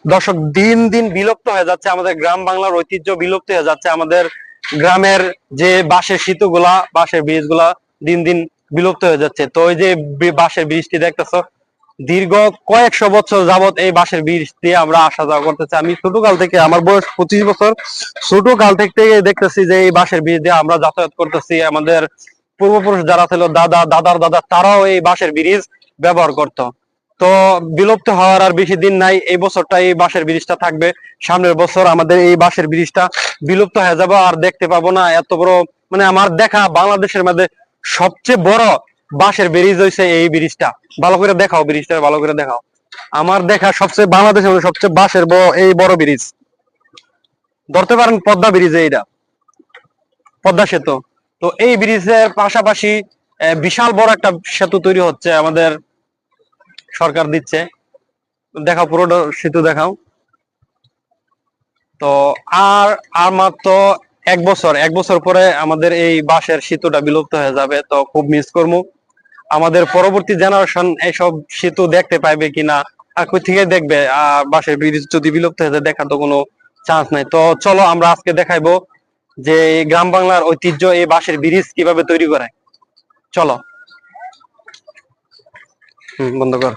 দর্শক, দিন দিন বিলুপ্ত হয়ে যাচ্ছে আমাদের গ্রাম বাংলার ঐতিহ্য, বিলুপ্ত হয়ে যাচ্ছে আমাদের গ্রামের যে বাঁশের সেতুগুলা, বাঁশের ব্রিজ গুলা দিন দিন বিলুপ্ত হয়ে যাচ্ছে। তো ওই যে বাঁশের ব্রিজটি দেখতেছো, দীর্ঘ কয়েকশো বছর যাবত এই বাঁশের ব্রিজ দিয়ে আমরা আসা যাওয়া করতেছি। আমি ছোটকাল থেকে, আমার বয়স 25 বছর, ছোটকাল থেকে দেখতেছি যে এই বাঁশের ব্রিজ দিয়ে আমরা যাতায়াত করতেছি। আমাদের পূর্বপুরুষ যারা ছিল, দাদা, দাদার দাদা, তারাও এই বাঁশের ব্রিজ ব্যবহার করত। তো বিলুপ্ত হওয়ার আর বেশি দিন নাই। এই বছরটা এই বাঁশের ব্রিজটা থাকবে, সামনের বছর আমাদের এই বাঁশের ব্রিজটা বিলুপ্ত হয়ে যাবে, আর দেখতে পাবো না। এত বড়, মানে আমার দেখা বাংলাদেশের মধ্যে সবচেয়ে বড় বাঁশের ব্রিজ হয়েছে এই ব্রিজটা। ভালো করে দেখাও ব্রিজটা, ভালো করে দেখাও। আমার দেখা সবচেয়ে বাংলাদেশের মধ্যে সবচেয়ে বাঁশের এই বড় ব্রিজ ধরতে পারেন পদ্মা ব্রিজ, এইটা পদ্মা সেতু। তো এই ব্রিজের পাশাপাশি বিশাল বড় একটা সেতু তৈরি হচ্ছে, আমাদের সরকার দিচ্ছে। দেখাও পুরোটা সেতু দেখাও। তো আর আর মাত্র এক বছর পরে আমাদের এই বাঁশের সেতুটা বিলুপ্ত হয়ে যাবে। তো খুব মিস করবো। আমাদের পরবর্তী জেনারেশন এইসব সেতু দেখতে পাইবে কিনা, আর কই থেকে দেখবে? বাঁশের ব্রিজ যদি বিলুপ্ত হয়ে যায়, দেখার তো কোনো চান্স নাই। তো চলো আমরা আজকে দেখাইবো যে এই গ্রাম বাংলার ঐতিহ্য এই বাঁশের ব্রিজ কিভাবে তৈরি করে। চলো। বন্ধ কর।